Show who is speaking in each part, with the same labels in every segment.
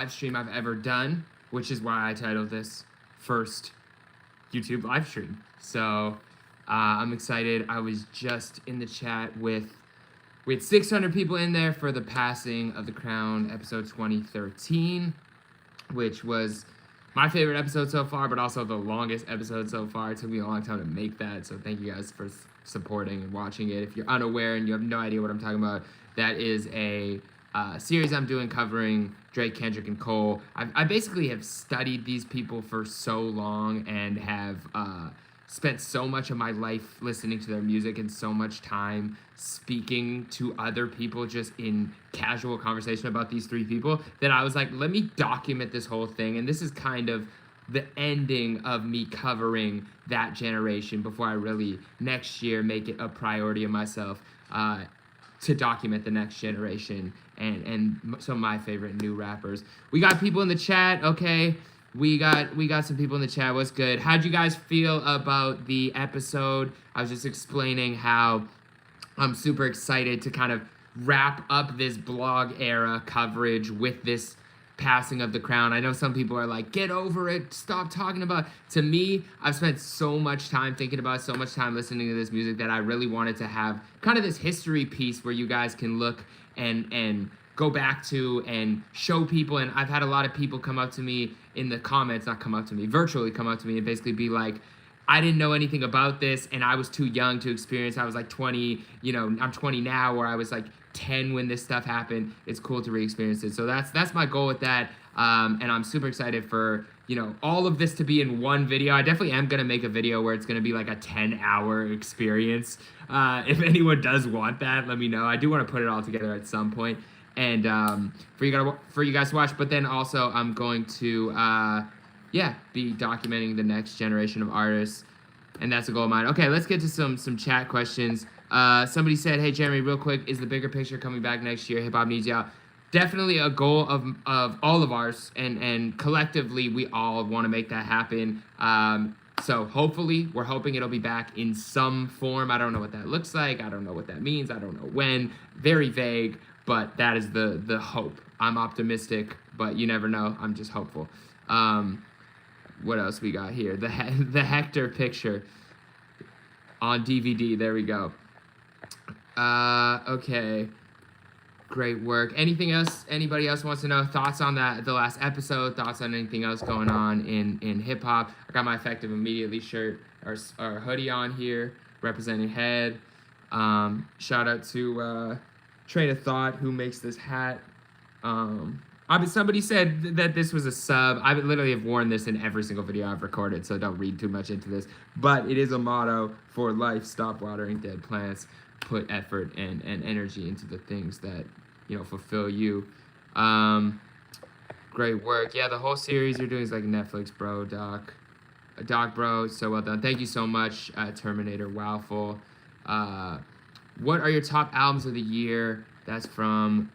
Speaker 1: live stream I've ever done, which is why I titled this first YouTube live stream. So I'm excited. I was just in the chat we had 600 people in there for the Passing of the Crown episode 2013, which was my favorite episode so far, but also the longest episode so far. It took me a long time to make that, so thank you guys for supporting and watching it. If you're unaware and you have no idea what I'm talking about, that is a series I'm doing covering Drake, Kendrick, and Cole. I basically have studied these people for so long and have spent so much of my life listening to their music and so much time speaking to other people just in casual conversation about these three people that I was like, let me document this whole thing. And this is kind of the ending of me covering that generation before I really next year make it a priority of myself to document the next generation and some of my favorite new rappers. We got people in the chat, okay? We got some people in the chat. What's good? How'd you guys feel about the episode? I was just explaining how I'm super excited to kind of wrap up this blog era coverage with this Passing of the Crown. I know some people are like, get over it, stop talking about it. To me, I've spent so much time thinking about it, so much time listening to this music that I really wanted to have kind of this history piece where you guys can look and go back to and show people. And I've had a lot of people come up to me in the comments, not come up to me, virtually come up to me and basically be like, I didn't know anything about this and I was too young to experience. I was like 20, you know, I'm 20 now, or I was like 10 when this stuff happened. It's cool to re-experience it. So that's my goal with that. And I'm super excited for, you know, all of this to be in one video. I definitely am going to make a video where it's going to be like a 10-hour experience. If anyone does want that, let me know. I do want to put it all together at some point. And for you guys to watch. But then also I'm going to, be documenting the next generation of artists. And that's a goal of mine. Okay, let's get to some chat questions. Somebody said, hey, Jeremy, real quick, is the bigger picture coming back next year? Hip Hop Needs You Out. Definitely a goal of all of ours, and collectively we all want to make that happen. So hopefully, we're hoping it'll be back in some form. I don't know what that looks like. I don't know what that means. I don't know when. Very vague, but that is the hope. I'm optimistic, but you never know. I'm just hopeful. What else we got here? The Hector picture on DVD. There we go. Okay. Great work. Anything else? Anybody else wants to know? Thoughts on the last episode? Thoughts on anything else going on in hip hop? I got my Effective Immediately shirt or hoodie on here, representing Head. Shout out to Train of Thought, who makes this hat. Somebody said that this was a sub. I literally have worn this in every single video I've recorded, so don't read too much into this. But it is a motto for life: stop watering dead plants. Put effort and energy into the things that, you know, fulfill you. Great work. Yeah, the whole series you're doing is like Netflix, bro. Doc, bro, so well done. Thank you so much, Terminator Wowful. What are your top albums of the year? That's from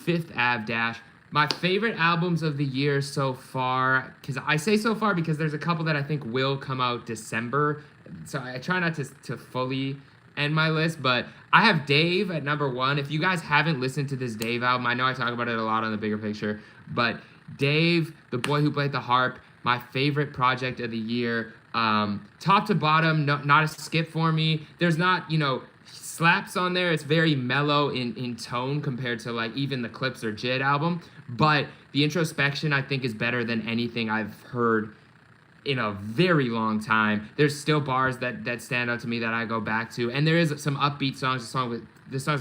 Speaker 1: Fifth Ave Dash. My favorite albums of the year so far, because I say so far because there's a couple that I think will come out December. So I try not to fully end my list, but I have Dave at number 1. If you guys haven't listened to this Dave album, I know I talk about it a lot on the bigger picture, but Dave, the boy who played the harp, my favorite project of the year. Top to bottom, not a skip for me. There's not, you know, slaps on there. It's very mellow in tone compared to like even the Clips or Jid album, but the introspection I think is better than anything I've heard in a very long time. There's still bars that stand out to me that I go back to, and there is some upbeat songs. The songs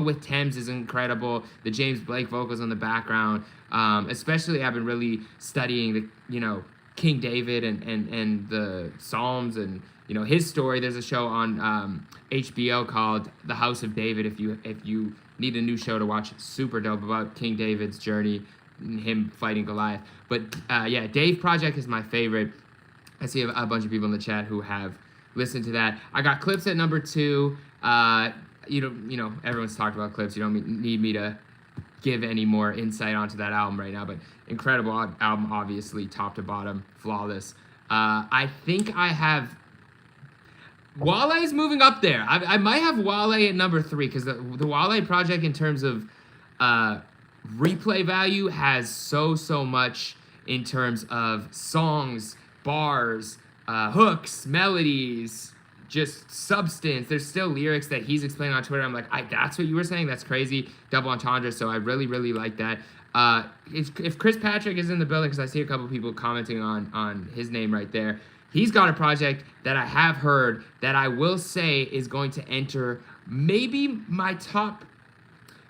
Speaker 1: with Thames is incredible. The James Blake vocals in the background, especially I've been really studying the, you know, King David and the Psalms and, you know, his story. There's a show on HBO called The House of David. If you need a new show to watch, it's super dope about King David's journey, him fighting Goliath. But yeah, Dave Project is my favorite. I see a bunch of people in the chat who have listened to that. I got Clips at number 2. You know, everyone's talked about Clips. You don't need me to give any more insight onto that album right now, but incredible album, obviously, top to bottom, flawless. I think I have Wale is moving up there. I might have Wale at number 3 because the Wale project in terms of replay value has so much in terms of songs, bars, hooks, melodies, just substance. There's still lyrics that he's explaining on Twitter. I'm like, that's what you were saying? That's crazy. Double entendre. So I really like that. If Chris Patrick is in the building, because I see a couple people commenting on his name right there, he's got a project that I have heard that I will say is going to enter maybe my top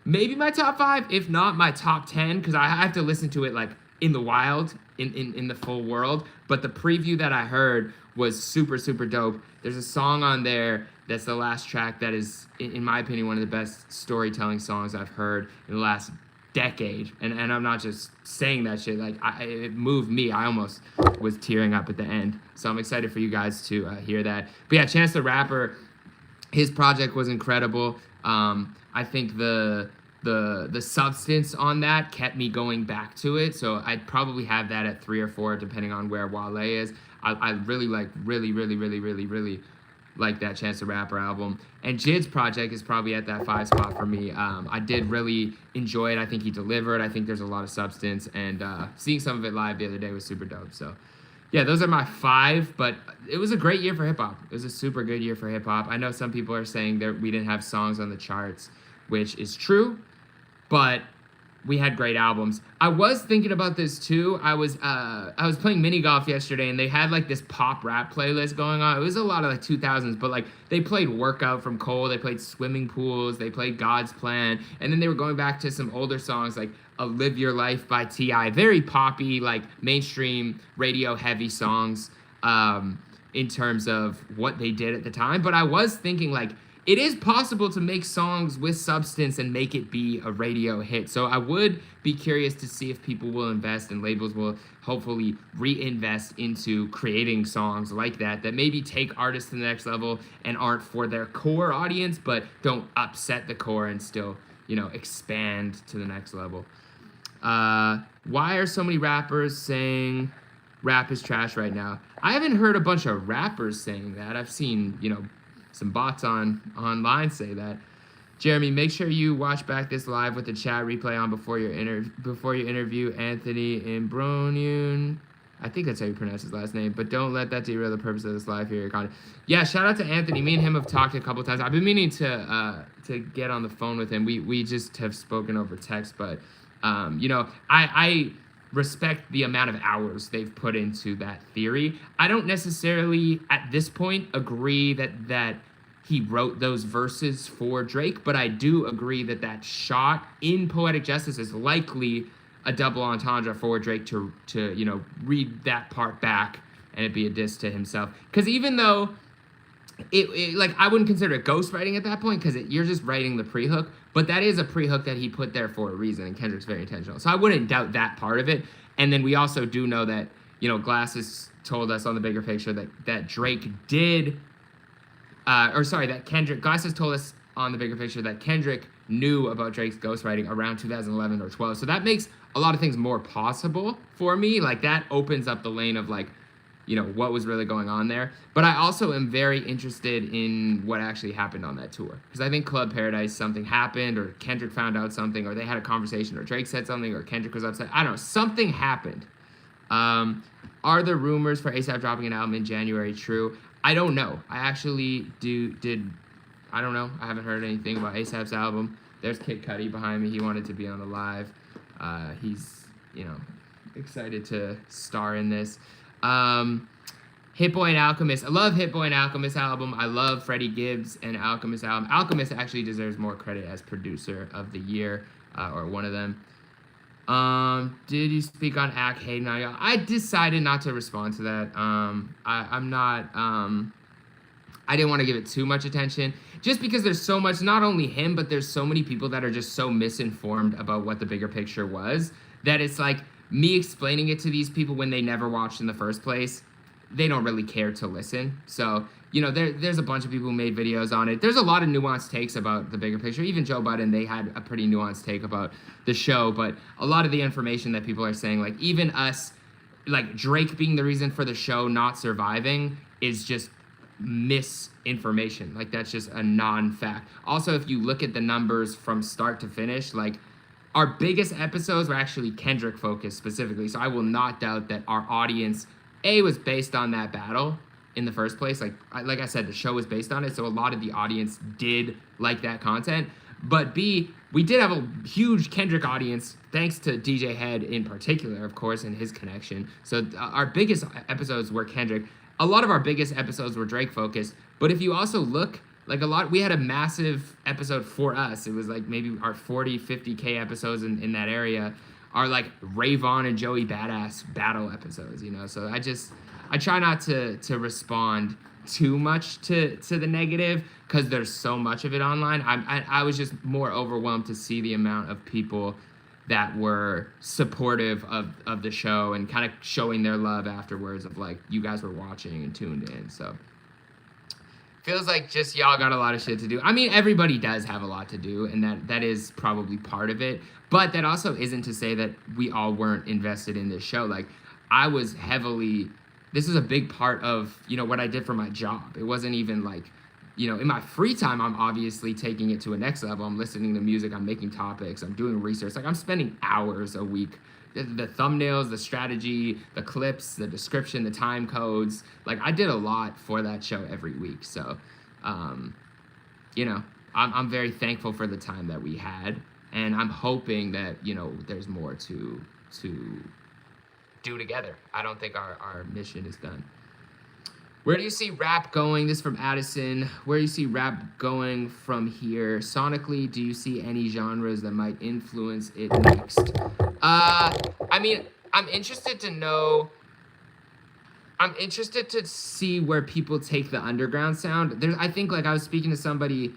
Speaker 1: 5, if not my top 10, because I have to listen to it like in the wild, in the full world. But the preview that I heard was super dope. There's a song on there that's the last track that is, in my opinion, one of the best storytelling songs I've heard in the last decade. And I'm not just saying that shit. Like, it moved me. I almost was tearing up at the end. So I'm excited for you guys to hear that. But yeah, Chance the Rapper, his project was incredible. I think the substance on that kept me going back to it, so I'd probably have that at 3 or 4 depending on where Wale is. I really like that Chance the Rapper album, and Jid's project is probably at that 5 spot for me. I did really enjoy it. I think he delivered. I think there's a lot of substance, and seeing some of it live the other day was super dope. So yeah, those are my 5, but it was a great year for hip-hop. It was a super good year for hip-hop. I know some people are saying that we didn't have songs on the charts, which is true, but we had great albums. I was thinking about this too. I was playing mini golf yesterday, and they had like this pop rap playlist going on. It was a lot of like 2000s, but like they played Workout from Cole, they played Swimming Pools, they played God's Plan, and then they were going back to some older songs like Live Your Life by T.I. Very poppy, like mainstream radio heavy songs in terms of what they did at the time. But I was thinking like, it is possible to make songs with substance and make it be a radio hit. So I would be curious to see if people will invest and labels will hopefully reinvest into creating songs like that maybe take artists to the next level and aren't for their core audience, but don't upset the core and still, expand to the next level. Why are so many rappers saying rap is trash right now? I haven't heard a bunch of rappers saying that. I've seen, some bots online say that. Jeremy, make sure you watch back this live with the chat replay on before you interview Anthony Imbronian. I think that's how you pronounce his last name, but don't let that derail the purpose of this live here. Yeah, shout out to Anthony. Me and him have talked a couple times. I've been meaning to get on the phone with him. We just have spoken over text, but I respect the amount of hours they've put into that theory. I don't necessarily, at this point, agree that he wrote those verses for Drake, but I do agree that shot in Poetic Justice is likely a double entendre for Drake to read that part back and it be a diss to himself. Because even though it like, I wouldn't consider it ghostwriting at that point, because you're just writing the pre-hook, but that is a pre-hook that he put there for a reason, and Kendrick's very intentional. So I wouldn't doubt that part of it. And then we also do know that, Glasses told us on the bigger picture that Drake did, Glasses told us on the bigger picture that Kendrick knew about Drake's ghostwriting around 2011 or 12. So that makes a lot of things more possible for me. Like, that opens up the lane of like, what was really going on there. But I also am very interested in what actually happened on that tour. Because I think Club Paradise, something happened, or Kendrick found out something, or they had a conversation, or Drake said something, or Kendrick was upset. I don't know. Something happened. Are the rumors for A$AP dropping an album in January true? I don't know. I actually I don't know. I haven't heard anything about A$AP's album. There's Kid Cudi behind me. He wanted to be on the live. He's, excited to star in this. Hit Boy and Alchemist. I love Hit Boy and Alchemist album. I love Freddie Gibbs and Alchemist album. Alchemist actually deserves more credit as producer of the year, or one of them. Did you speak on Ack hating on y'all? I decided not to respond to that. I'm not, I didn't want to give it too much attention, just because there's so much, not only him, but there's so many people that are just so misinformed about what the bigger picture was, that it's like, me explaining it to these people when they never watched in the first place, they don't really care to listen. So, there's a bunch of people who made videos on it. There's a lot of nuanced takes about the bigger picture. Even Joe Budden, they had a pretty nuanced take about the show. But a lot of the information that people are saying, like even us, like Drake being the reason for the show not surviving, is just misinformation. Like, that's just a non-fact. Also, if you look at the numbers from start to finish, like, our biggest episodes were actually Kendrick focused specifically. So I will not doubt that our audience, A, was based on that battle in the first place. Like I said, the show was based on it. So a lot of the audience did like that content. But B, we did have a huge Kendrick audience, thanks to DJ Head in particular, of course, and his connection. So our biggest episodes were Kendrick. A lot of our biggest episodes were Drake focused. But if you also look, like we had a massive episode for us. It was like maybe our 40, 50K episodes in that area are like Ray Vaughn and Joey Badass battle episodes, you know? So I try not to respond too much to the negative because there's so much of it online. I was just more overwhelmed to see the amount of people that were supportive of the show and kind of showing their love afterwards of like, you guys were watching and tuned in, so. Feels like just y'all got a lot of shit to do. I mean, everybody does have a lot to do, and that is probably part of it. But that also isn't to say that we all weren't invested in this show. Like, I was heavily... This is a big part of, you know, what I did for my job. It wasn't even like, you know, in my free time, I'm obviously taking it to a next level. I'm listening to music. I'm making topics. I'm doing research. Like, I'm spending hours a week. The thumbnails, the strategy, the clips, the description, the time codes. Like, I did a lot for that show every week. So, you know, I'm very thankful for the time that we had. And I'm hoping that, you know, there's more to do together. I don't think our mission is done. Where do you see rap going? This is from Addison. Where do you see rap going from here? Sonically, do you see any genres that might influence it next? I mean, I'm interested to know... I'm interested to see where people take the underground sound. I think, like, I was speaking to somebody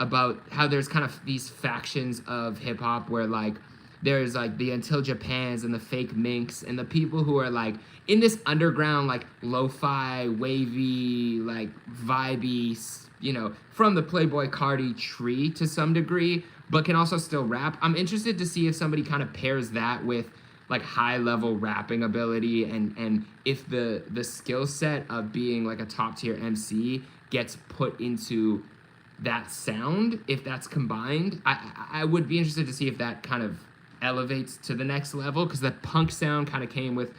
Speaker 1: about how there's kind of these factions of hip-hop where, like, there's, like, the Until Japans and the Fake Minks and the people who are, like, in this underground, like, lo-fi, wavy, like, vibey, you know, from the Playboi Carti tree to some degree, but can also still rap. I'm interested to see if somebody kind of pairs that with, like, high-level rapping ability and if the skill set of being, like, a top-tier MC gets put into that sound, if that's combined. I would be interested to see if that kind of elevates to the next level, because the punk sound kind of came with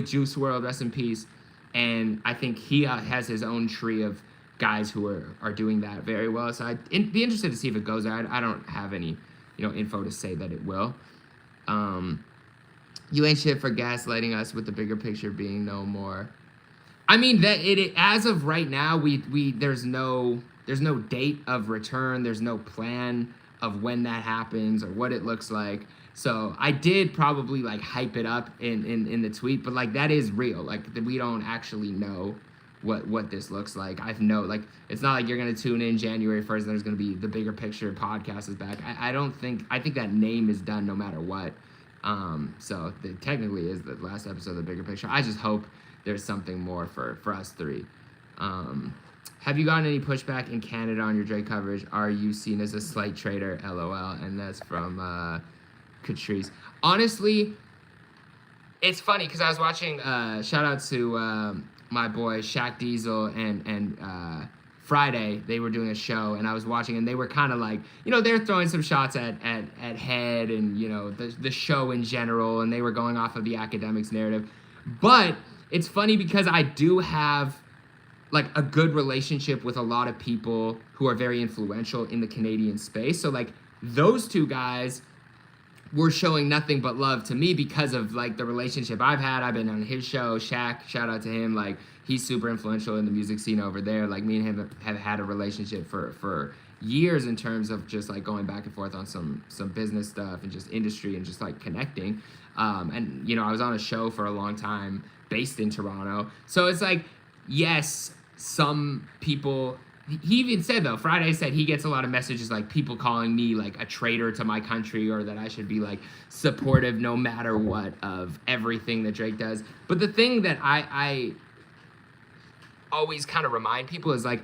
Speaker 1: Juice WRLD, rest in peace, and I think he has his own tree of guys who are doing that very well. So I'd be interested to see if it goes there. I don't have any, you know, info to say that it will. You ain't shit for gaslighting us with the bigger picture being no more. I mean, that it as of right now, we there's no date of return. There's no plan of when that happens or what it looks like. So I did probably, like, hype it up in the tweet, but, like, that is real. Like, we don't actually know what this looks like. Like, it's not like you're going to tune in January 1st and there's going to be the bigger picture podcast is back. I think that name is done no matter what. So it technically is the last episode of the bigger picture. I just hope there's something more for us three. Have you gotten any pushback in Canada on your Drake coverage? Are you seen as a slight traitor? LOL. And that's from Catrice. Honestly, it's funny because I was watching, shout out to my boy Shaq Diesel and Friday. They were doing a show and I was watching and they were kind of like, you know, they're throwing some shots at Head and, you know, the show in general, and they were going off of the academics narrative. But it's funny because I do have, like, a good relationship with a lot of people who are very influential in the Canadian space. So, like, those two guys were showing nothing but love to me because of, like, the relationship I've had. I've been on his show. Shaq, shout out to him. Like, he's super influential in the music scene over there. Like, me and him have had a relationship for years in terms of just, like, going back and forth on some business stuff and just industry and just, like, connecting. And, you know, I was on a show for a long time based in Toronto. So it's like, yes, some people... He even said, though, Friday said he gets a lot of messages, like, people calling me, like, a traitor to my country, or that I should be, like, supportive no matter what of everything that Drake does. But the thing that I always kind of remind people is, like,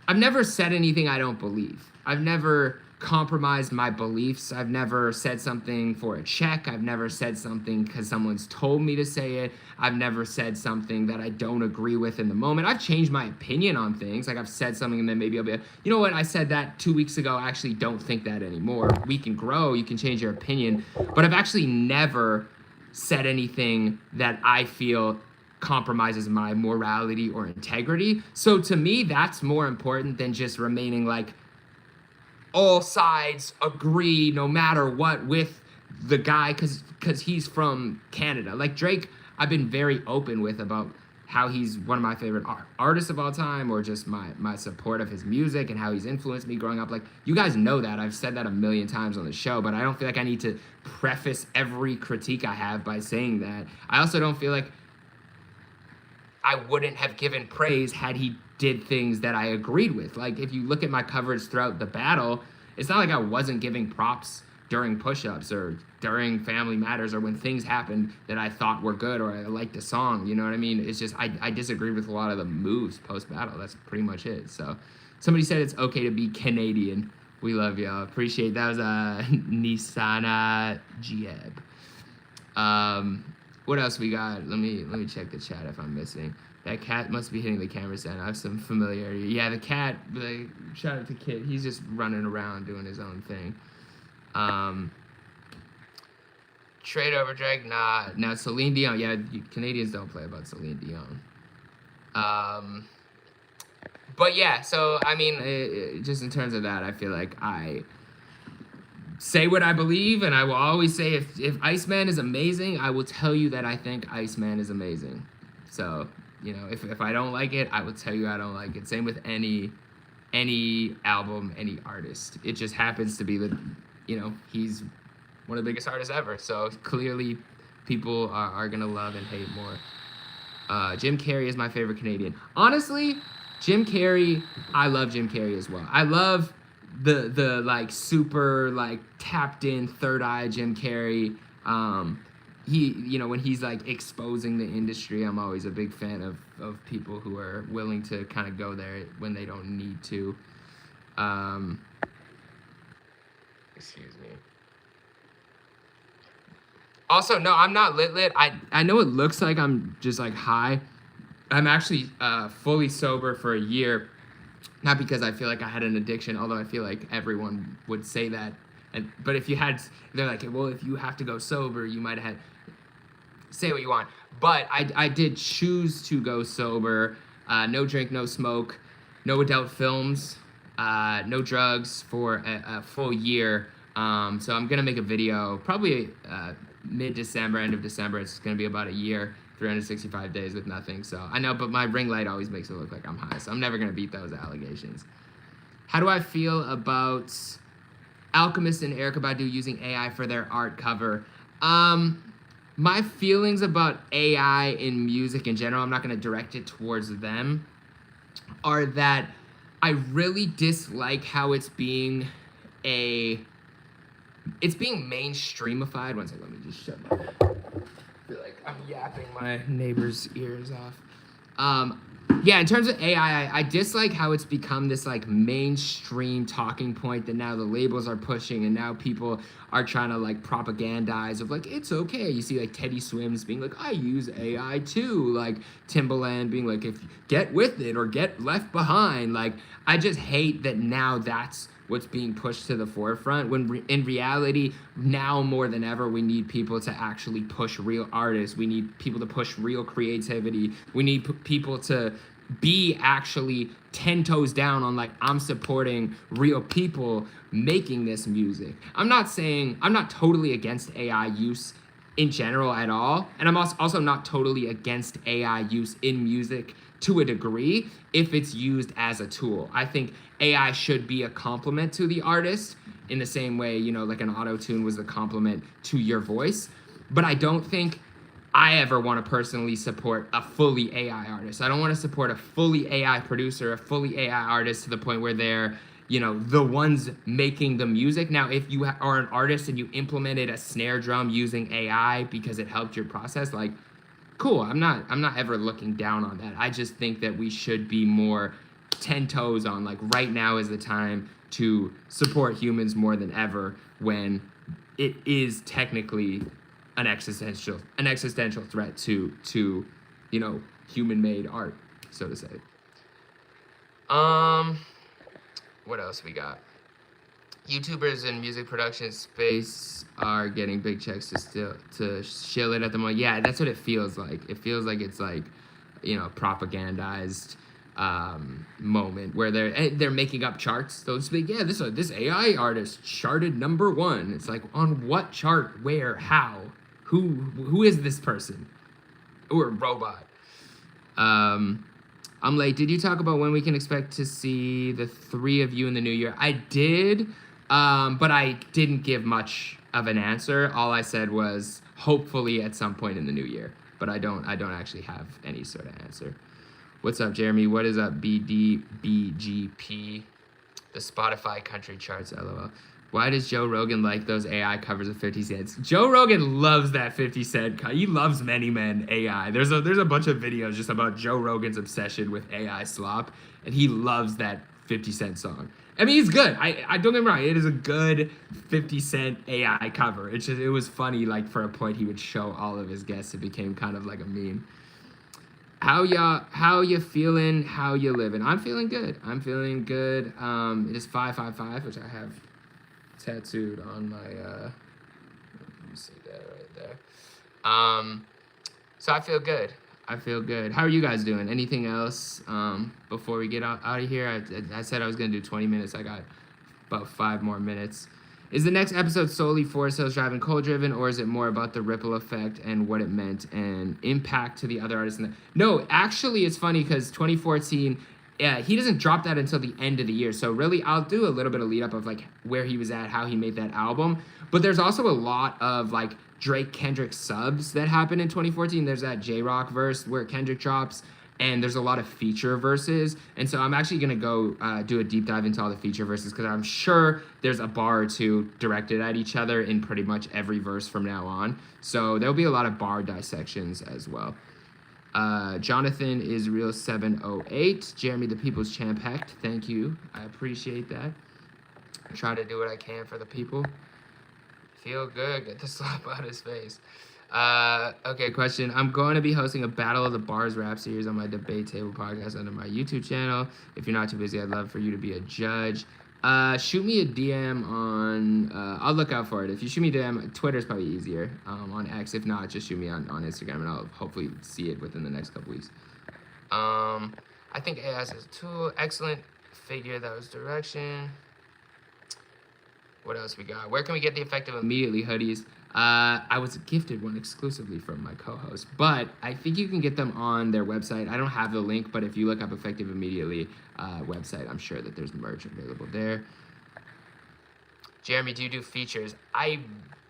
Speaker 1: I've never said anything I don't believe. I've never compromised my beliefs. I've never said something for a check. I've never said something because someone's told me to say it. I've never said something that I don't agree with in the moment. I've changed my opinion on things. Like I've said something and then maybe I'll be like, you know what, I said that 2 weeks ago. I actually don't think that anymore. We can grow. You can change your opinion. But I've actually never said anything that I feel compromises my morality or integrity. So to me, that's more important than just remaining like, all sides agree no matter what with the guy because he's from Canada. Like Drake, I've been very open with about how he's one of my favorite artists of all time, or just my support of his music and how he's influenced me growing up. Like, you guys know that. I've said that a million times on the show, but I don't feel like I need to preface every critique I have by saying that. I also don't feel like I wouldn't have given praise had he did things that I agreed with. Like, if you look at my coverage throughout the battle, it's not like I wasn't giving props during push-ups or during Family Matters or when things happened that I thought were good or I liked the song, you know what I mean? It's just I disagreed with a lot of the moves post-battle. That's pretty much it. So somebody said it's okay to be Canadian. We love y'all. Appreciate that. Was Nisana Gieb. What else we got? Let me check the chat if I'm missing. That cat must be hitting the camera stand. I have some familiarity. Yeah, the cat, shout out to Kid. He's just running around doing his own thing. Trade over Drake? Nah. Now, Celine Dion. Yeah, Canadians don't play about Celine Dion. But yeah, so, I mean, just in terms of that, I feel like I say what I believe, and I will always say if Iceman is amazing, I will tell you that I think Iceman is amazing. So, you know, if I don't like it, I will tell you I don't like it. Same with any album, any artist. It just happens to be that, you know, he's one of the biggest artists ever. So clearly people are going to love and hate more. Jim Carrey is my favorite Canadian. Honestly, Jim Carrey, I love Jim Carrey as well. I love the like super like tapped in third eye Jim Carrey. He, you know, when he's like exposing the industry, I'm always a big fan of people who are willing to kind of go there when they don't need to. Excuse me. Also, no, I'm not lit. I know it looks like I'm just like high. I'm actually fully sober for a year. Not because I feel like I had an addiction, although I feel like everyone would say that. But if you had, they're like, well, if you have to go sober, you might have had, say what you want. But I did choose to go sober. No drink, no smoke, no adult films, no drugs for a full year. So I'm going to make a video probably mid-December, end of December. It's going to be about a year, 365 days with nothing. So I know, but my ring light always makes it look like I'm high. So I'm never going to beat those allegations. How do I feel about Alchemist and Erykah Badu using AI for their art cover? My feelings about AI in music in general, I'm not going to direct it towards them, are that I really dislike how it's being mainstreamified. One second, let me just shut my, I feel like I'm yapping my neighbor's ears off. Yeah, in terms of AI, I dislike how it's become this like mainstream talking point that now the labels are pushing, and now people are trying to like propagandize of like, it's okay. You see like Teddy Swims being like, I use AI too. Like Timbaland being like, if get with it or get left behind. Like, I just hate that now that's what's being pushed to the forefront, when in reality, now more than ever, we need people to actually push real artists. We need people to push real creativity. We need people to be actually 10 toes down on like, I'm supporting real people making this music. I'm not totally against AI use in general at all. And I'm also not totally against AI use in music to a degree if it's used as a tool. I think AI should be a complement to the artist in the same way, you know, like an auto-tune was a complement to your voice. But I don't think I ever want to personally support a fully AI artist. I don't want to support a fully AI producer, a fully AI artist to the point where they're, you know, the ones making the music. Now, if you are an artist and you implemented a snare drum using AI because it helped your process, like, cool. I'm not ever looking down on that. I just think that we should be more 10 toes on, like, right now is the time to support humans more than ever when it is technically an existential threat to human-made art, so to say. What else we got? YouTubers in music production space are getting big checks to shill it at the moment. Yeah, that's what it feels like. It feels like it's like, propagandized moment where they're making up charts. They'll just be, yeah, this AI artist charted #1. It's like, on what chart? Where? How? Who is this person? Or robot? I'm like, did you talk about when we can expect to see the 3 of you in the new year? I did, but I didn't give much of an answer. All I said was hopefully at some point in the new year, but I don't actually have any sort of answer. What's up, Jeremy? What is up, BDBGP? The Spotify country charts, LOL. Why does Joe Rogan like those AI covers of 50 Cent? Joe Rogan loves that 50 Cent. He loves Many Men AI. There's a bunch of videos just about Joe Rogan's obsession with AI slop, and he loves that 50 Cent song. I mean, it's good. I don't get me wrong. It is a good 50 Cent AI cover. It was funny. Like, for a point, he would show all of his guests. It became kind of like a meme. How you feeling? How you living? I'm feeling good. It is 555, which I have tattooed on my let me see that right there. So I feel good. How are you guys doing? Anything else before we get out of here? I said I was gonna do 20 minutes. I got about 5 more minutes. Is the next episode solely for sales driven, cold driven, or is it more about the ripple effect and what it meant and impact to the other artists? No, actually, it's funny because 2014, he doesn't drop that until the end of the year. So really, I'll do a little bit of lead up of like where he was at, how he made that album. But there's also a lot of like Drake Kendrick subs that happened in 2014. There's that J-Rock verse where Kendrick drops. And there's a lot of feature verses. And so I'm actually going to go do a deep dive into all the feature verses because I'm sure there's a bar or two directed at each other in pretty much every verse from now on. So there'll be a lot of bar dissections as well. Jonathan is real 708. Jeremy the People's Champ Hecht. Thank you. I appreciate that. I try to do what I can for the people. Feel good. Get the slap out of his face. Okay, question. I'm going to be hosting a Battle of the Bars rap series on my Debate Table podcast under my YouTube channel. If you're not too busy, I'd love for you to be a judge. Shoot me a DM on, I'll look out for it. If you shoot me a DM, Twitter's probably easier, on X. If not, just shoot me on Instagram and I'll hopefully see it within the next couple weeks. I think AI is a tool. Excellent figure. That was direction. What else we got? Where can we get the Effective Immediately hoodies? I was gifted one exclusively from my co-host, but I think you can get them on their website. I don't have the link, but if you look up Effective Immediately website, I'm sure that there's merch available there. Jeremy, do you do features? I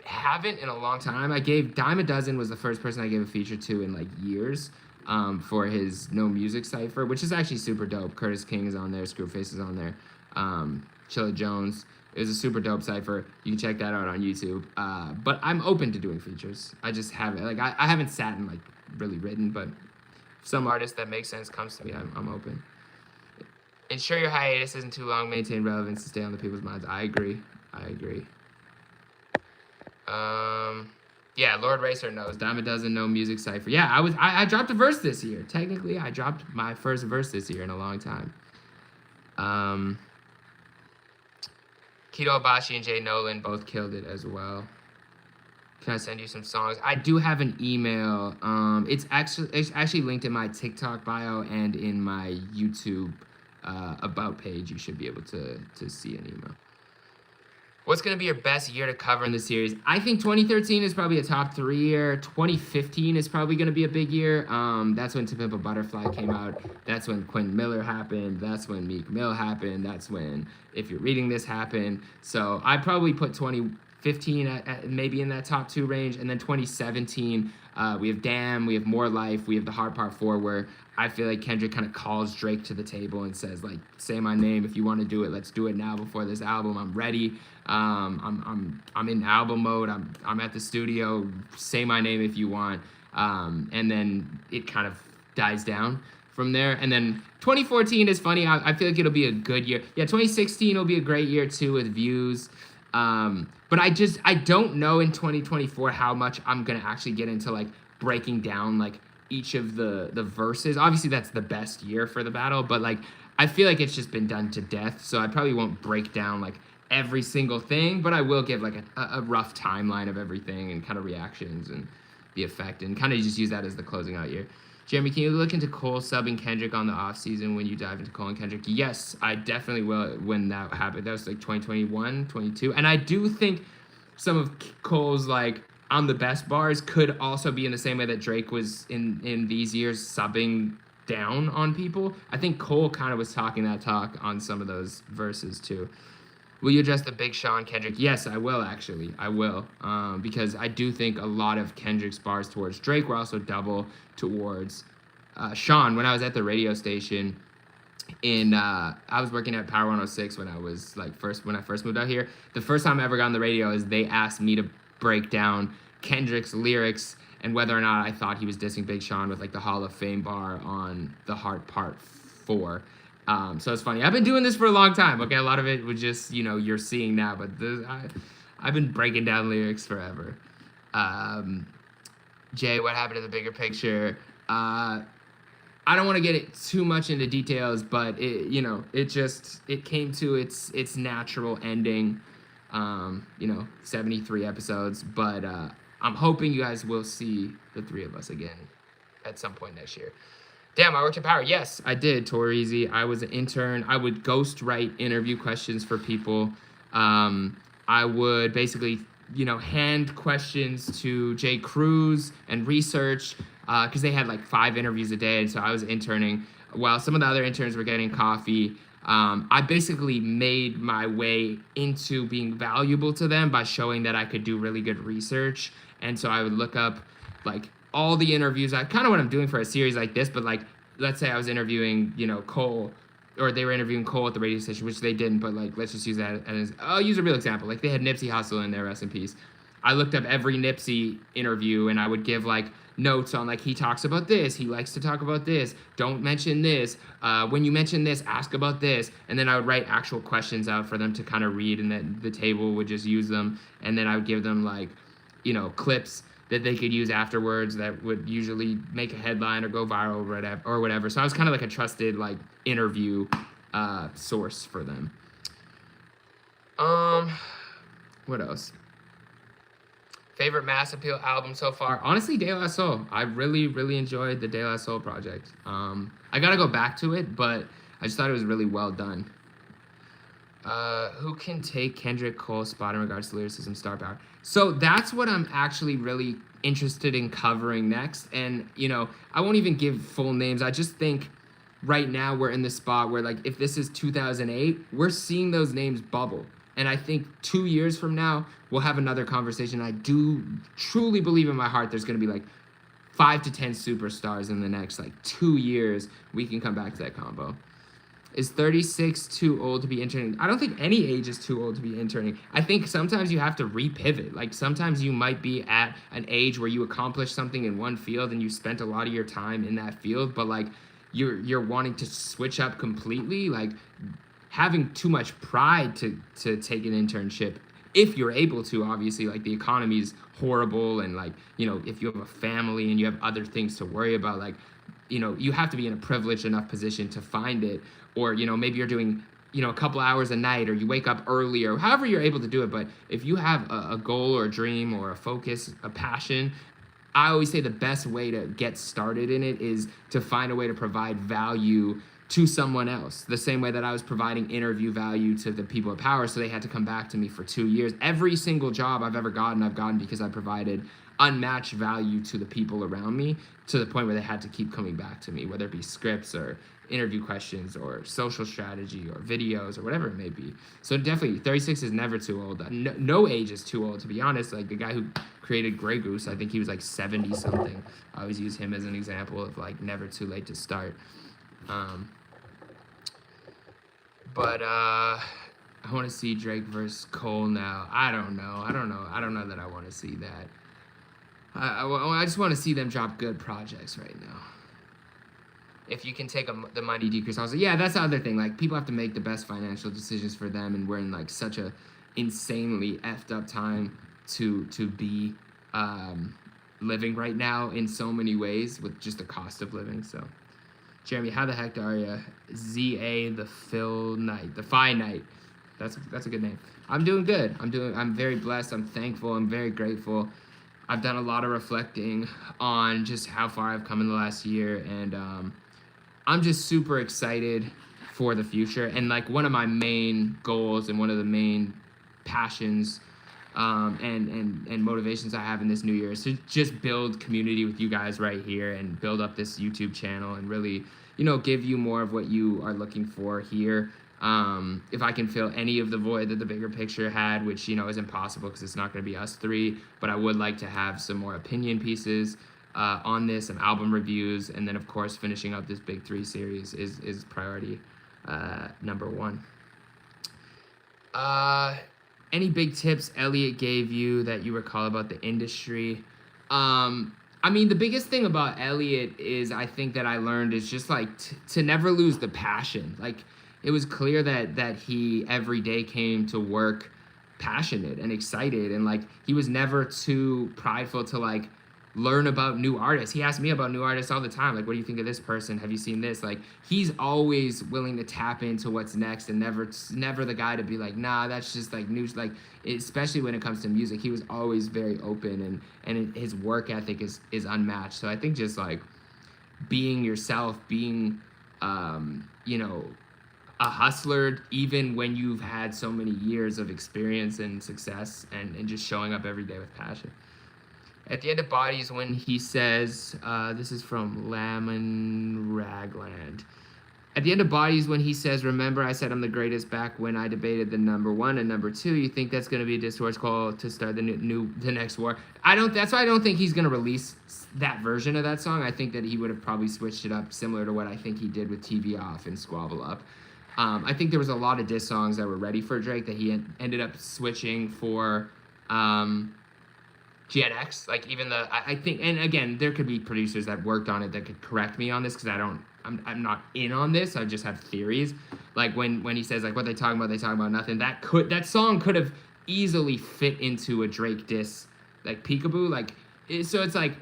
Speaker 1: haven't in a long time. I gave Dime a Dozen was the first person I gave a feature to in like years for his No Music Cypher, which is actually super dope. Curtis King is on there, Screwface is on there, Chilla Jones. It was a super dope cipher. You can check that out on YouTube. But I'm open to doing features. I just haven't, like, I haven't sat and, like, really written, but if some artist that makes sense comes to me, I'm open. Ensure your hiatus isn't too long. Maintain relevance to stay on the people's minds. I agree. Yeah, Lord Racer knows. Dime a Dozen, No Music Cypher. Yeah, I dropped a verse this year. Technically, I dropped my first verse this year in a long time. Keto Abashi and Jay Nolan both killed it as well. Can I send you some songs? I do have an email. It's actually linked in my TikTok bio and in my YouTube about page. You should be able to see an email. What's going to be your best year to cover in the series? I think 2013 is probably a top 3 year. 2015 is probably going to be a big year. That's when To Pimp a Butterfly came out. That's when Quentin Miller happened. That's when Meek Mill happened. That's when If You're Reading This happened. So I'd probably put 2015 at maybe in that top 2 range. And then 2017, we have Damn, we have More Life, we have The Hard Part 4, where I feel like Kendrick kind of calls Drake to the table and says, like, say my name if you want to do it. Let's do it now before this album. I'm ready. I'm in album mode. I'm at the studio. Say my name if you want. And then it kind of dies down from there. And then 2014 is funny. I feel like it'll be a good year. Yeah, 2016 will be a great year too with views. But I don't know in 2024 how much I'm gonna actually get into like breaking down like each of the verses. Obviously that's the best year for the battle, but like I feel like it's just been done to death, so I probably won't break down like every single thing, but I will give like a rough timeline of everything and kind of reactions and the effect, and kind of just use that as the closing out year. Jeremy, can you look into Cole subbing Kendrick on the off season when you dive into Cole and Kendrick? Yes, I definitely will when that happened. That was like 2021, 22. And I do think some of Cole's like on the best bars could also be in the same way that Drake was in these years subbing down on people. I think Cole kind of was talking that talk on some of those verses too. Will you address the Big Sean Kendrick? Yes, I will actually. I will. Because I do think a lot of Kendrick's bars towards Drake were also double towards Sean. When I was at the radio station I was working at Power 106 when I was like when I first moved out here. The first time I ever got on the radio is they asked me to break down Kendrick's lyrics and whether or not I thought he was dissing Big Sean with like the Hall of Fame bar on The Heart Part 4. So it's funny. I've been doing this for a long time. Okay, a lot of it was just, you're seeing now, but I've been breaking down lyrics forever. Jay, what happened to the bigger picture? I don't want to get it too much into details, but it came to its natural ending. 73 episodes, but I'm hoping you guys will see the three of us again at some point next year. Damn, I worked at Power. Yes, I did, Torizy. I was an intern. I would ghost write interview questions for people. I would basically, hand questions to Jay Cruz and research, because they had like 5 interviews a day, and so I was interning while some of the other interns were getting coffee. I basically made my way into being valuable to them by showing that I could do really good research. And so I would look up like all the interviews. I kind of what I'm doing for a series like this, but like, let's say I was interviewing, Cole, or they were interviewing Cole at the radio station, which they didn't, but like, let's just use that as, I'll use a real example. Like they had Nipsey Hussle in there, rest in peace. I looked up every Nipsey interview and I would give like notes on like, he talks about this, he likes to talk about this, don't mention this, when you mention this, ask about this. And then I would write actual questions out for them to kind of read, and then the table would just use them. And then I would give them like, clips that they could use afterwards that would usually make a headline or go viral or whatever. So I was kind of like a trusted like interview source for them. What else? Favorite Mass Appeal album so far? Honestly, De La Soul. I really, really enjoyed the De La Soul project. I gotta go back to it, but I just thought it was really well done. Who can take Kendrick Cole's spot in regards to lyricism, star power? So that's what I'm actually really interested in covering next. And, I won't even give full names. I just think right now we're in the spot where, like, if this is 2008, we're seeing those names bubble. And I think 2 years from now, we'll have another conversation. I do truly believe in my heart there's going to be, like, 5 to 10 superstars in the next, 2 years. We can come back to that combo. Is 36 too old to be interning? I don't think any age is too old to be interning. I think sometimes you have to repivot. Like, sometimes you might be at an age where you accomplished something in one field and you spent a lot of your time in that field, but, you're wanting to switch up completely. Having too much pride to take an internship, if you're able to, obviously, the economy is horrible, and if you have a family and you have other things to worry about, you have to be in a privileged enough position to find it. Or maybe you're doing a couple hours a night, or you wake up early, or however you're able to do it. But if you have a goal or a dream or a focus, a passion, I always say the best way to get started in it is to find a way to provide value to someone else, the same way that I was providing interview value to the people at Power, so they had to come back to me for 2 years. Every single job I've ever gotten, I've gotten because I provided unmatched value to the people around me, to the point where they had to keep coming back to me, whether it be scripts or interview questions or social strategy or videos or whatever it may be. So definitely 36 is never too old. No age is too old, to be honest. The guy who created Grey Goose, I think he was 70 something. I always use him as an example of never too late to start. But I want to see Drake versus Cole now. I don't know that I want to see that. I just want to see them drop good projects right now. if you can take the money decrease. Also, yeah, that's the other thing. Like, people have to make the best financial decisions for them, and we're in like such a insanely effed up time to be living right now in so many ways with just the cost of living. So, Jeremy, how the heck are you? ZA the Phil Knight, the Phi Knight. That's a good name. I'm doing good. I'm very blessed. I'm thankful. I'm very grateful. I've done a lot of reflecting on just how far I've come in the last year, and I'm just super excited for the future. And like, one of my main goals and one of the main passions and motivations I have in this new year is to just build community with you guys right here and build up this YouTube channel and really, you know, give you more of what you are looking for here. If I can fill any of the void that the bigger picture had, which, you know, is impossible because it's not going to be us three, but I would like to have some more opinion pieces on this, some album reviews, and then, of course, finishing up this Big 3 series is priority number one. Any big tips Elliot gave you that you recall about the industry? I mean, the biggest thing about Elliot is, I think, that I learned is just like to never lose the passion. Like, it was clear that he every day came to work passionate and excited, and like, he was never too prideful to like learn about new artists. He asked me about new artists all the time, like, what do you think of this person? Have you seen this? Like, he's always willing to tap into what's next, and never the guy to be like, nah, that's just like new. Like, especially when it comes to music, he was always very open, and his work ethic is unmatched. So I think just like being yourself, being you know, a hustler, even when you've had so many years of experience and success, and just showing up every day with passion. At the end of Bodies, when he says, this is from Lamon Ragland. At the end of Bodies, when he says, remember I said I'm the greatest back when I debated the number one and number two, you think that's going to be a discourse call to start the next war? That's why I don't think he's going to release that version of that song. I think that he would have probably switched it up similar to what I think he did with TV Off and Squabble Up. I think there was a lot of diss songs that were ready for Drake that he ended up switching for GNX. Like, even I think, and again, there could be producers that worked on it that could correct me on this, because I'm not in on this. I just have theories. Like, when he says like, what they talking about nothing. That song could have easily fit into a Drake diss, like Peekaboo. Like, so it's like,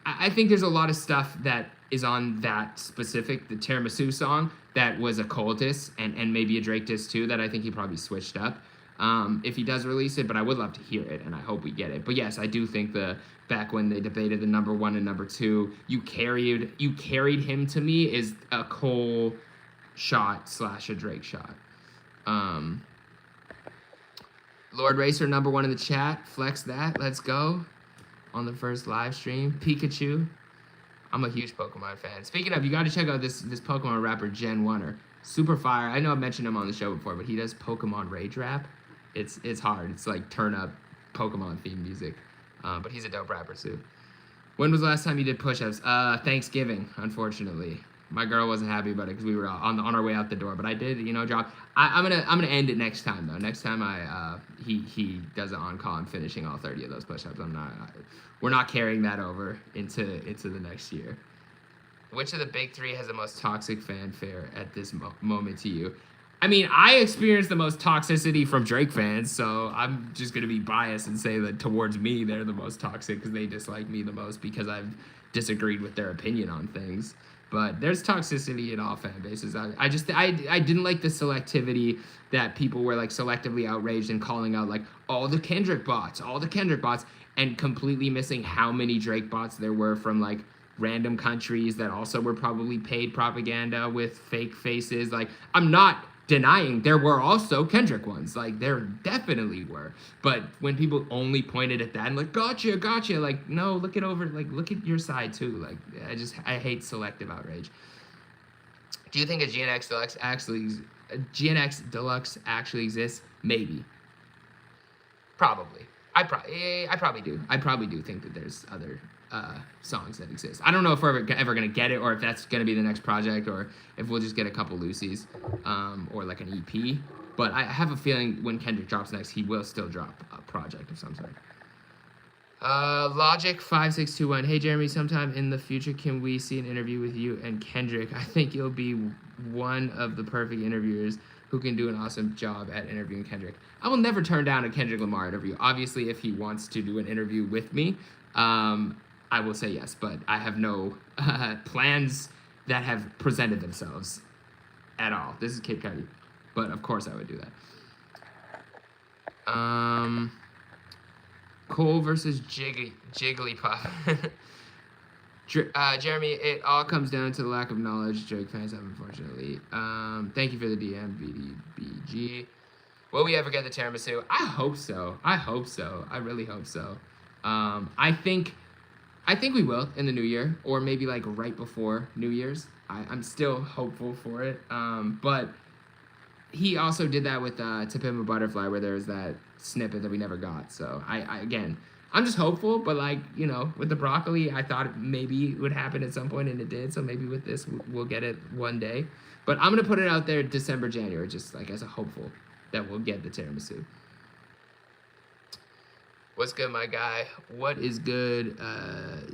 Speaker 1: I think there's a lot of stuff that is on that specific, the Tiramisu song, that was a Cole diss and maybe a Drake diss too, that I think he probably switched up if he does release it, but I would love to hear it, and I hope we get it. But yes, I do think back when they debated the number one and number two, you carried him to me is a Cole shot / a Drake shot. Lord Racer number one in the chat, flex that, let's go. On the first live stream, Pikachu. I'm a huge Pokemon fan. Speaking of, you got to check out this Pokemon rapper, Gen Oneer. Super fire. I know I've mentioned him on the show before, but he does Pokemon Rage rap. It's hard. It's like turn up Pokemon themed music. But he's a dope rapper too. When was the last time you did push-ups? Thanksgiving, unfortunately. My girl wasn't happy about it because we were on our way out the door. But I did, drop. I'm gonna end it next time though. Next time he does an on-call, I'm finishing all 30 of those push-ups. We're not carrying that over into the next year. Which of the big three has the most toxic fanfare at this moment to you? I mean, I experienced the most toxicity from Drake fans, so I'm just going to be biased and say that towards me, they're the most toxic because they dislike me the most because I've disagreed with their opinion on things. But there's toxicity in all fan bases. I didn't like the selectivity that people were like selectively outraged and calling out like all the Kendrick bots, and completely missing how many Drake bots there were from like random countries that also were probably paid propaganda with fake faces. Like, I'm not denying there were also Kendrick ones. Like, there definitely were. But when people only pointed at that and like, gotcha, like, no, look at your side too. Like, I hate selective outrage. Do you think a GNX Deluxe actually exists? Maybe. Probably. I probably do. I probably do think that there's other songs that exist. I don't know if we're ever going to get it, or if that's going to be the next project, or if we'll just get a couple Lucy's, or like an EP. But I have a feeling when Kendrick drops next, he will still drop a project of some sort. Logic5621. Hey Jeremy, sometime in the future can we see an interview with you and Kendrick? I think you'll be one of the perfect interviewers who can do an awesome job at interviewing Kendrick. I will never turn down a Kendrick Lamar interview. Obviously, if he wants to do an interview with me, I will say yes, but I have no plans that have presented themselves at all. This is Kid Cudi, but of course I would do that. Cole versus Jigglypuff. Jeremy, it all comes down to the lack of knowledge Drake fans have, unfortunately. Thank you for the DM, BDBG. Will we ever get the tiramisu? I hope so. I really hope so. I think we will in the new year, or maybe like right before New Year's. I'm still hopeful for it. But he also did that with To Pimp a Butterfly, where there was that snippet that we never got. So I'm just hopeful, but like, you know, with the broccoli, I thought maybe it would happen at some point, and it did. So maybe with this, we'll get it one day. But I'm gonna put it out there December, January, just like as a hopeful that we'll get the tiramisu. What's good, my guy? What is good?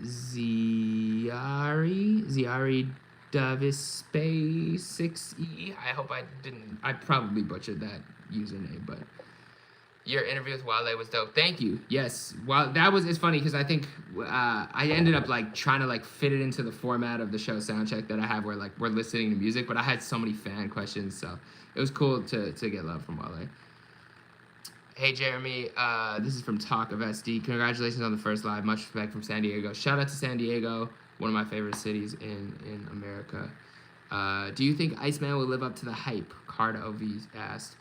Speaker 1: Ziari Davis Space 6E. I hope I probably butchered that username, but your interview with Wale was dope. Thank you. Yes. Well, it's funny because I think I ended up like trying to like fit it into the format of the show Soundcheck that I have where like we're listening to music, but I had so many fan questions, so it was cool to get love from Wale. Hey Jeremy, this is from Talk of SD. Congratulations on the first live. Much respect from San Diego. Shout out to San Diego, one of my favorite cities in America. Do you think Iceman will live up to the hype? Card OV asked.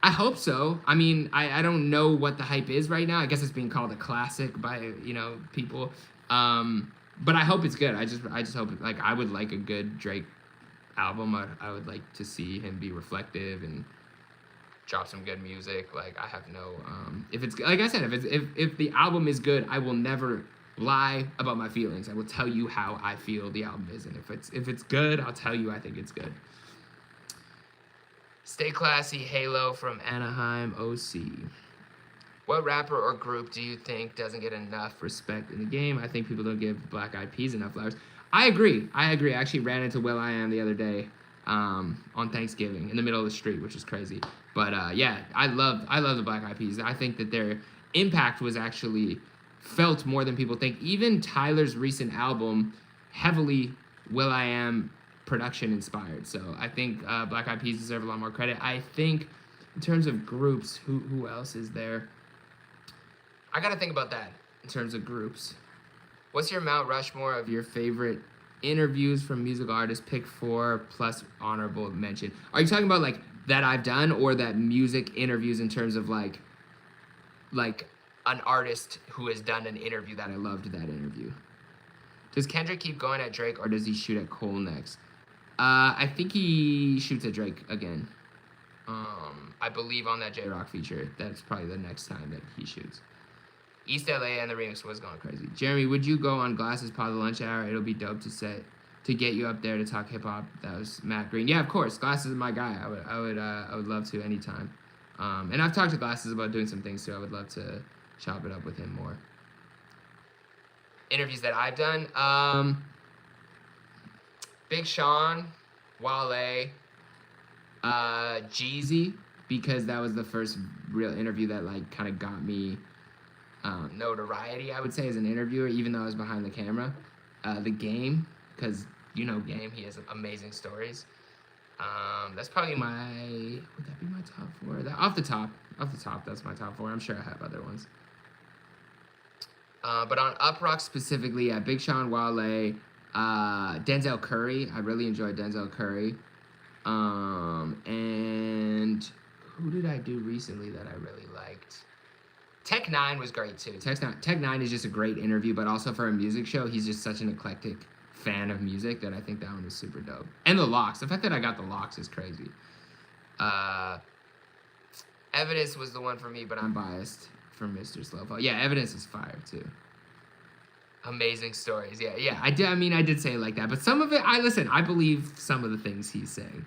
Speaker 1: I hope so. I mean, I don't know what the hype is right now. I guess it's being called a classic by, you know, people. But I hope it's good. I just hope it, like I would like a good Drake album. I would like to see him be reflective and drop some good music. Like I have no if it's like I said, if the album is good, I will never lie about my feelings. I will tell you how I feel the album is, and if it's good, I'll tell you I think it's good. Stay classy, Halo from Anaheim, OC. What rapper or group do you think doesn't get enough respect in the game? I think people don't give Black Eyed Peas enough flowers. I agree. I actually ran into will.i.am the other day on Thanksgiving in the middle of the street, which is crazy. But yeah, I love the Black Eyed Peas. I think that their impact was actually felt more than people think. Even Tyler's recent album, heavily will.i.am production inspired. So I think Black Eyed Peas deserve a lot more credit. I think in terms of groups, who else is there? I gotta think about that in terms of groups. What's your Mount Rushmore of your favorite interviews from musical artists? Pick 4 plus honorable mention. Are you talking about like that I've done, or that music interviews in terms of like an artist who has done an interview that I loved that interview? Does Kendrick keep going at Drake, or does he shoot at Cole next? I think he shoots at Drake again. I believe on that J-Rock feature, that's probably the next time that he shoots. East LA and the remix was going crazy. Jeremy, would you go on Glasses Pod the Lunch Hour? It'll be dope to get you up there to talk hip hop. That was Matt Green. Yeah, of course. Glasses is my guy. I would love to anytime. And I've talked to Glasses about doing some things too. I would love to chop it up with him more. Interviews that I've done. Big Sean, Wale, Jeezy, because that was the first real interview that like kind of got me notoriety, I would say, as an interviewer, even though I was behind the camera. The Game, because you know Game, he has amazing stories. That's probably would that be my top 4? Off the top, that's my top 4. I'm sure I have other ones. But on Uprock specifically, yeah, Big Sean, Wale, Denzel Curry. I really enjoyed Denzel Curry. And who did I do recently that I really liked? Tech 9 was great too. Tech 9 is just a great interview, but also for a music show, he's just such an eclectic fan of music that I think that one was super dope. And the Locks. The fact that I got the Locks is crazy. Evidence was the one for me, but I'm biased for Mr. Slowfall. Yeah, Evidence is fire too. Amazing stories. Yeah. I did say it like that, but some of it, I believe some of the things he's saying.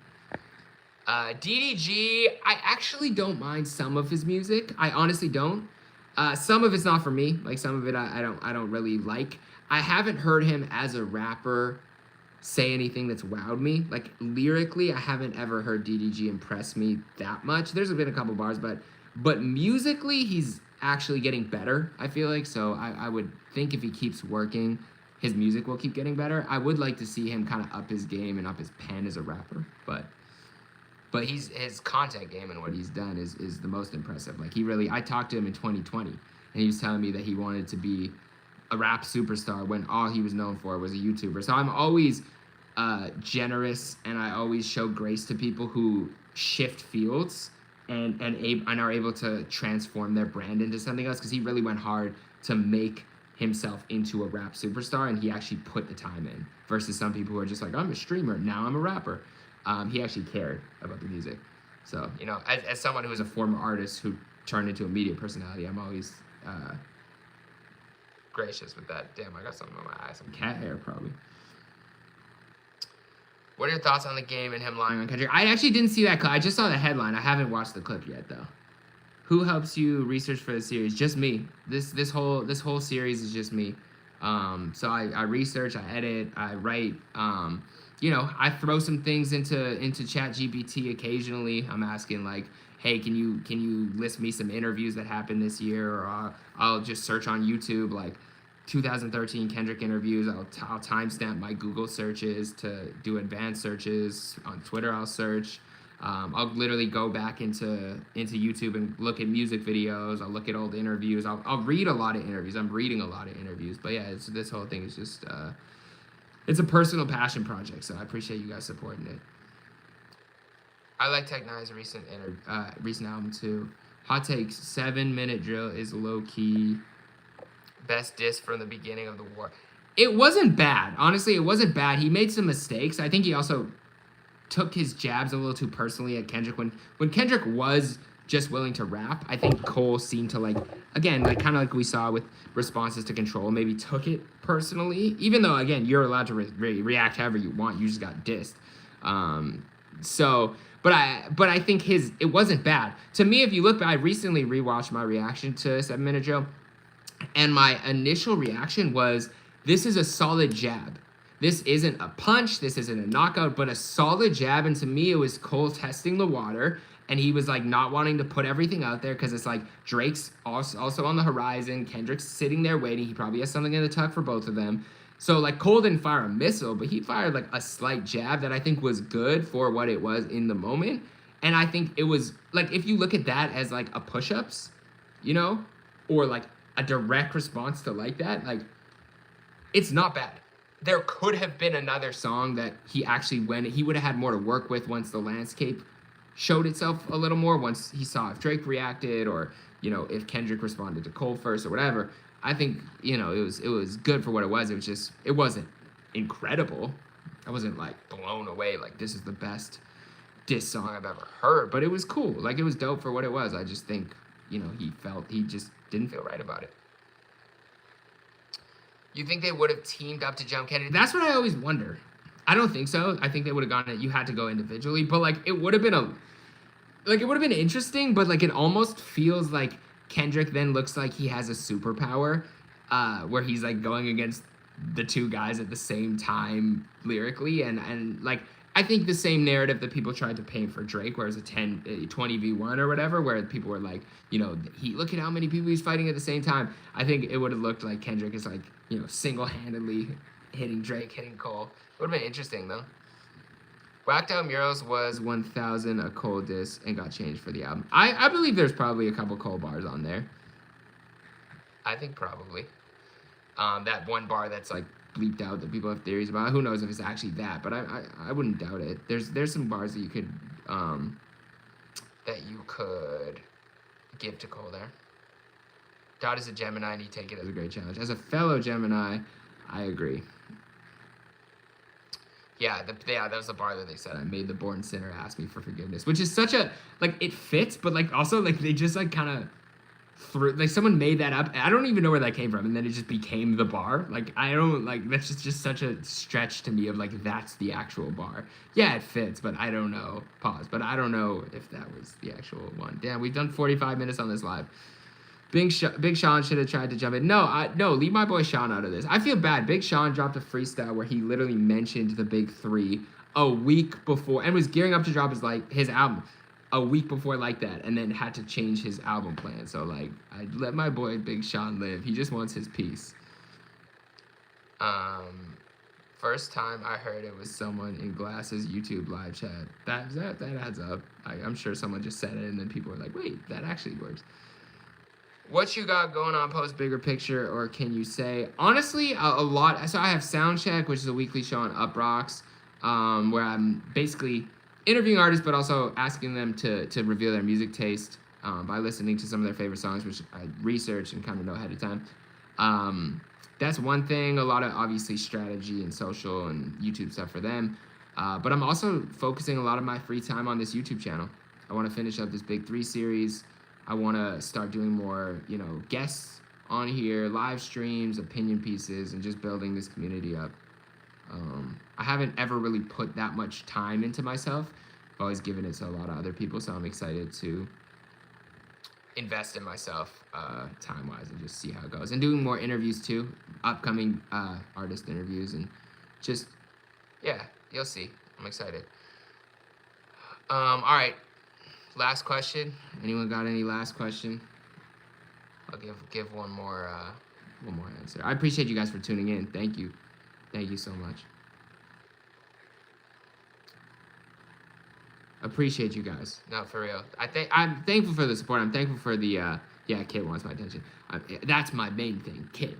Speaker 1: DDG, I actually don't mind some of his music. I honestly don't. Some of it's not for me. Like some of it I don't really like. I haven't heard him as a rapper say anything that's wowed me. Like lyrically, I haven't ever heard DDG impress me that much. There's been a couple bars, but musically, he's actually getting better, I feel like. So I would think if he keeps working, his music will keep getting better. I would like to see him kind of up his game and up his pen as a rapper, but his content game and what he's done is the most impressive. Like I talked to him in 2020, and he was telling me that he wanted to be a rap superstar when all he was known for was a YouTuber. So I'm always generous, and I always show grace to people who shift fields and are able to transform their brand into something else, because he really went hard to make himself into a rap superstar, and he actually put the time in, versus some people who are just like, I'm a streamer, now I'm a rapper. He actually cared about the music. So, you know, as someone who is a former artist who turned into a media personality, I'm always gracious with that. Damn, I got something on my eye. Some cat hair, probably. What are your thoughts on the game and him lying on Kendrick? I actually didn't see that clip. I just saw the headline. I haven't watched the clip yet, though. Who helps you research for the series? Just me. This whole series is just me. So I research, I edit, I write. You know, I throw some things into ChatGPT occasionally. I'm asking like, hey, can you list me some interviews that happened this year? Or I'll just search on YouTube like 2013 Kendrick interviews. I'll timestamp my Google searches to do advanced searches. On Twitter, I'll search. I'll literally go back into YouTube and look at music videos. I'll look at old interviews. I'll read a lot of interviews. I'm reading a lot of interviews. But yeah, this whole thing is just it's a personal passion project. So I appreciate you guys supporting it. I like Tech Nine's recent album too. Hot takes: 7-minute drill is low key best diss from the beginning of the war. It wasn't bad. Honestly, it wasn't bad. He made some mistakes. I think he also took his jabs a little too personally at Kendrick. When Kendrick was just willing to rap, I think Cole seemed to like kind of like we saw with responses to Control, maybe took it personally. Even though, again, you're allowed to react however you want. You just got dissed. But I think it wasn't bad. To me, if you look back, I recently rewatched my reaction to 7-Minute Joe, and my initial reaction was, this is a solid jab. This isn't a punch, this isn't a knockout, but a solid jab. And to me, it was Cole testing the water, and he was like not wanting to put everything out there, because it's like Drake's also on the horizon, Kendrick's sitting there waiting. He probably has something in the tuck for both of them. So like Cole didn't fire a missile, but he fired like a slight jab that I think was good for what it was in the moment. And I think it was like, if you look at that as like a push-ups, you know, or like a direct response to like that, like it's not bad. There could have been another song that he would have had more to work with once the landscape showed itself a little more, once he saw if Drake reacted, or, you know, if Kendrick responded to Cole first or whatever. I think, you know, it was good for what it was. It wasn't incredible. I wasn't like blown away like this is the best diss song I've ever heard, but it was cool. Like it was dope for what it was. I just think, you know, he just didn't feel right about it. You think they would have teamed up to jump Kennedy? That's what I always wonder. I don't think so. I think they would have gone it. You had to go individually, but like it would have been interesting, but like it almost feels like Kendrick then looks like he has a superpower, where he's like going against the two guys at the same time lyrically, and like I think the same narrative that people tried to paint for Drake, where it's a 20v1 or whatever, where people were like, you know, look at how many people he's fighting at the same time. I think it would have looked like Kendrick is like, you know, single-handedly hitting Drake, hitting Cole. It would have been interesting though. Whacked Out Murals was 1,000 a Cole diss and got changed for the album. I believe there's probably a couple Cole bars on there. I think probably. That one bar that's like bleeped out that people have theories about. Who knows if it's actually that, but I wouldn't doubt it. There's some bars that you could give to Cole there. Dot is a Gemini and you take it as a great challenge. As a fellow Gemini, I agree. Yeah, that was the bar that they said, I made the born sinner ask me for forgiveness, which is such a, like, it fits, but, like, also, like, they just, like, kind of threw, like, someone made that up. I don't even know where that came from, and then it just became the bar. Like, I don't, like, that's just such a stretch to me of, like, that's the actual bar. Yeah, it fits, but I don't know. Pause. But I don't know if that was the actual one. Damn, we've done 45 minutes on this live. Big Sean should have tried to jump in. No, leave my boy Sean out of this. I feel bad. Big Sean dropped a freestyle where he literally mentioned the big three a week before and was gearing up to drop his album a week before like that, and then had to change his album plan. So like, I let my boy Big Sean live. He just wants his peace. First time I heard it was someone in Glass's YouTube live chat. That adds up. I'm sure someone just said it, and then people were like, wait, that actually works. What you got going on post bigger picture, or can you say? Honestly, a lot. So I have Soundcheck, which is a weekly show on Uprocks, where I'm basically interviewing artists, but also asking them to reveal their music taste by listening to some of their favorite songs, which I research and kind of know ahead of time. That's one thing. A lot of, obviously, strategy and social and YouTube stuff for them. But I'm also focusing a lot of my free time on this YouTube channel. I want to finish up this Big 3 series. I want to start doing more, guests on here, live streams, opinion pieces, and just building this community up. I haven't ever really put that much time into myself. I've always given it to a lot of other people, so I'm excited to invest in myself time-wise and just see how it goes. And doing more interviews too, upcoming artist interviews, and just, yeah, you'll see. I'm excited. All right, last question. Anyone got any last question? I'll give one more answer. I appreciate you guys for tuning in. Thank you so much. Appreciate you guys. No, for real. I'm thankful for the support. I'm thankful for the Kid wants my attention. That's my main thing. Kid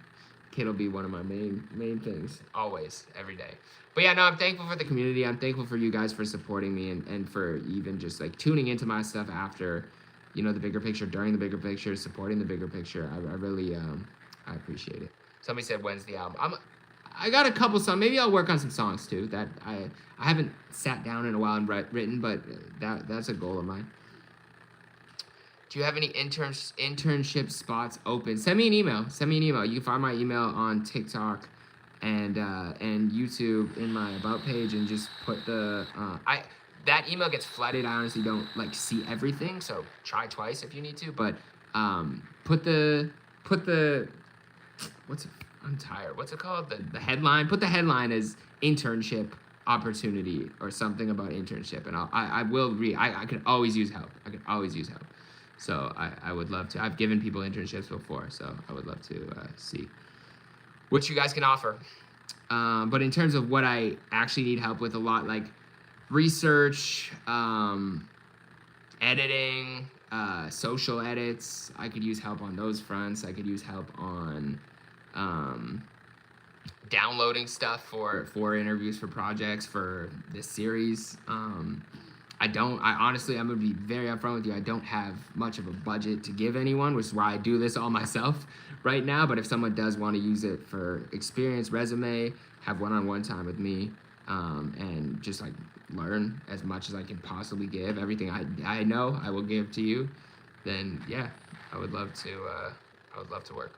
Speaker 1: will be one of my main things always, every day. But yeah, no, I'm thankful for the community. I'm thankful for you guys for supporting me and for even just like tuning into my stuff after, the bigger picture, during the bigger picture, supporting the bigger picture. I really I appreciate it. Somebody said, when's the album? I got a couple songs. Maybe I'll work on some songs too that I haven't sat down in a while and written, but that's a goal of mine. Do you have any internship spots open? Send me an email. You can find my email on TikTok and YouTube in my about page, and just put the that email gets flooded. I honestly don't see everything, so try twice if you need to. But put the I'm tired. What's it called? The headline. Put the headline as internship opportunity or something about internship, and I will read. I could always use help. So I would love to. I've given people internships before, so I would love to see what you guys can offer. But in terms of what I actually need help with a lot, like research, editing, social edits, I could use help on those fronts. I could use help on downloading stuff for interviews, for projects, for this series. I'm gonna be very upfront with you. I don't have much of a budget to give anyone, which is why I do this all myself right now. But if someone does want to use it for experience, resume, have one-on-one time with me, and just learn as much as I can possibly give, everything I know I will give to you, then yeah, I would love to work.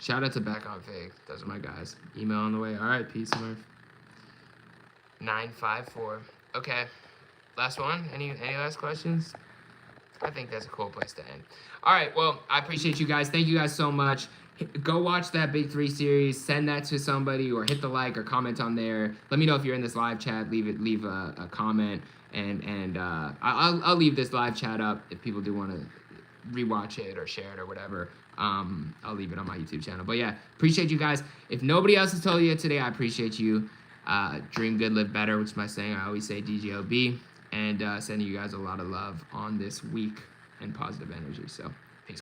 Speaker 1: Shout out to Back on Fig. Those are my guys. Email on the way. All right, peace, Murph. 954. Okay. Last one. Any last questions? I think that's a cool place to end. All right. Well, I appreciate you guys. Thank you guys so much. Go watch that Big 3 series. Send that to somebody, or hit the like or comment on there. Let me know if you're in this live chat. Leave a comment, and I'll leave this live chat up if people do want to rewatch it or share it or whatever. I'll leave it on my YouTube channel. But yeah, appreciate you guys. If nobody else has told you yet today, I appreciate you. Dream good, live better, which is my saying. I always say DGOB. And sending you guys a lot of love on this week and positive energy. So